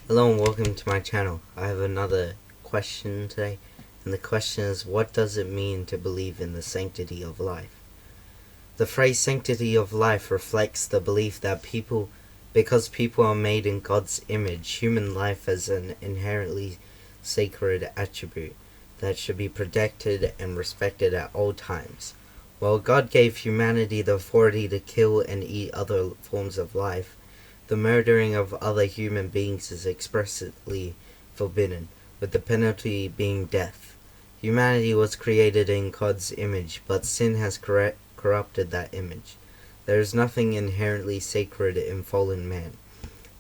Hello and welcome to my channel. I have another question today, and the question is, what does it mean to believe in the sanctity of life? The phrase sanctity of life reflects the belief that because people are made in God's image, human life is an inherently sacred attribute that should be protected and respected at all times. While God gave humanity the authority to kill and eat other forms of life, the murdering of other human beings is expressly forbidden, with the penalty being death. Humanity was created in God's image, but sin has corrupted that image. There is nothing inherently sacred in fallen man.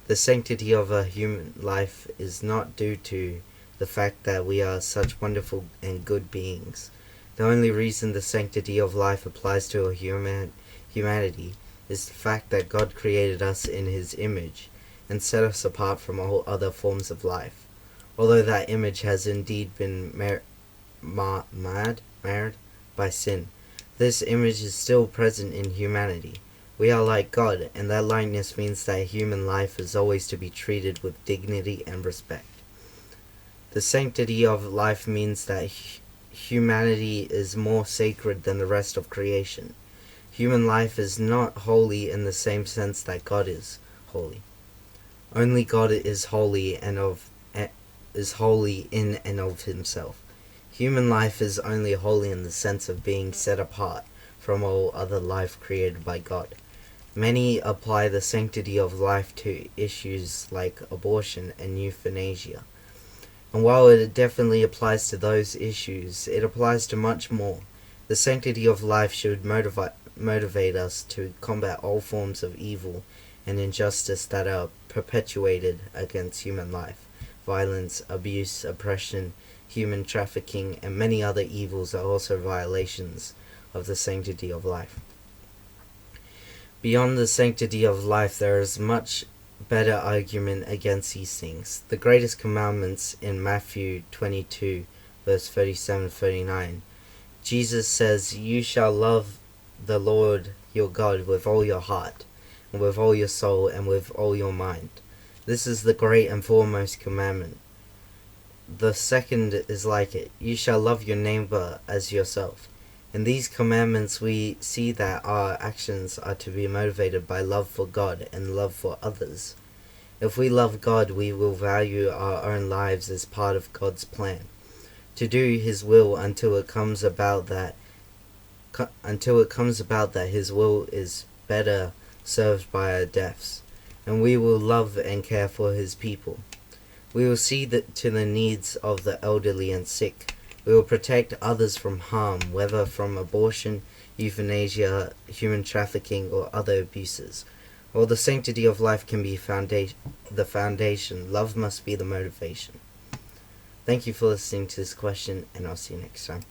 The sanctity of a human life is not due to the fact that we are such wonderful and good beings. The only reason the sanctity of life applies to humanity is the fact that God created us in His image and set us apart from all other forms of life. Although that image has indeed been marred by sin, this image is still present in humanity. We are like God, and that likeness means that human life is always to be treated with dignity and respect. The sanctity of life means that humanity is more sacred than the rest of creation. Human life is not holy in the same sense that God is holy. Only God is holy in and of Himself. Human life is only holy in the sense of being set apart from all other life created by God. Many apply the sanctity of life to issues like abortion and euthanasia. And while it definitely applies to those issues, it applies to much more. The sanctity of life should motivate us to combat all forms of evil and injustice that are perpetuated against human life. Violence, abuse, oppression, human trafficking, and many other evils are also violations of the sanctity of life. Beyond the sanctity of life, there is much better argument against these things. The greatest commandments in Matthew 22, verse 37-39, Jesus says, "You shall love the Lord your God with all your heart, and with all your soul, and with all your mind." This is the great and foremost commandment. The second is like it: "You shall love your neighbor as yourself." In these commandments we see that our actions are to be motivated by love for God and love for others. If we love God, we will value our own lives as part of God's plan, to do His will until it comes about that His will is better served by our deaths, and we will love and care for His people. We will see to the needs of the elderly and sick. We will protect others from harm, whether from abortion, euthanasia, human trafficking, or other abuses. While the sanctity of life can be the foundation, love must be the motivation. Thank you for listening to this question, and I'll see you next time.